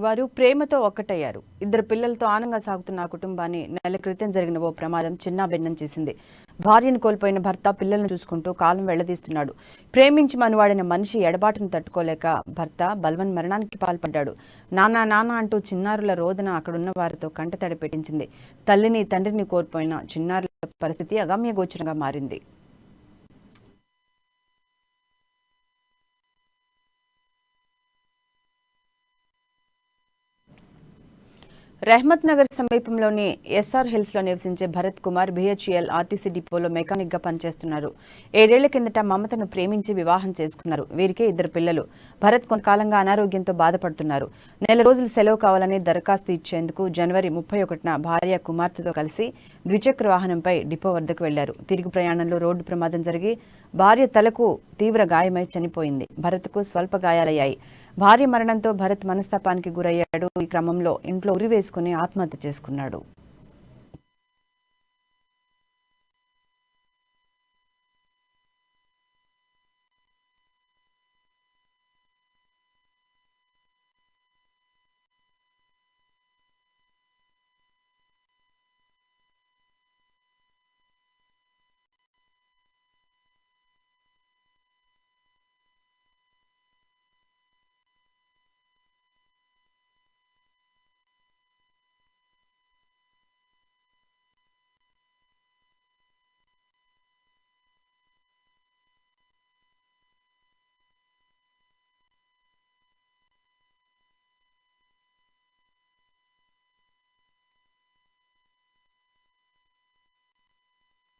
వారు ప్రేమతో ఒక్కటయ్యారు. ఇద్దరు పిల్లలతో ఆనందంగా సాగుతున్న ఆ కుటుంబాన్ని నెల క్రితం జరిగిన ఓ ప్రమాదం చిన్నాభిన్నం చేసింది. భార్యను కోల్పోయిన భర్త పిల్లలను చూసుకుంటూ కాలం వెళ్లదీస్తున్నాడు. ప్రేమించి మనువాడిన మనిషి ఎడబాటును తట్టుకోలేక భర్త బలవన్మరణానికి పాల్పడ్డాడు. నానా నానా అంటూ చిన్నారుల రోదన అక్కడున్న వారితో కంటతడి పెట్టించింది. తల్లిని తండ్రిని కోల్పోయిన చిన్నారుల పరిస్థితి అగమ్యగోచరంగా మారింది. రెహ్మత్ నగర్ సమీపంలోని ఎస్ఆర్ హిల్స్ లో నివసించే భరత్ కుమార్ BHEL ఆర్టీసీ డిపోలో మెకానిక్ గా పనిచేస్తున్నారు. 7 ఏళ్ల కిందట మమతను ప్రేమించి వివాహం చేసుకున్నారు. వీరికి ఇద్దరు పిల్లలు. భరత్ కొంతకాలంగా అనారోగ్యంతో బాధపడుతున్నారు. నెల రోజులు సెలవు కావాలని దరఖాస్తు ఇచ్చేందుకు జనవరి 31న భార్య కుమార్తెతో కలిసి ద్విచక్ర వాహనంపై డిపో వద్దకు వెళ్లారు. తిరుగు ప్రయాణంలో రోడ్డు ప్రమాదం జరిగి భార్య తలకు తీవ్ర గాయమై చనిపోయింది. భరత్కు స్వల్ప గాయాలయ్యాయి. భార్య మరణంతో భరత్ మనస్తాపానికి గురయ్యాడు. ఈ క్రమంలో ఇంట్లో ఉరివేసుకుని ఆత్మహత్య చేసుకున్నాడు.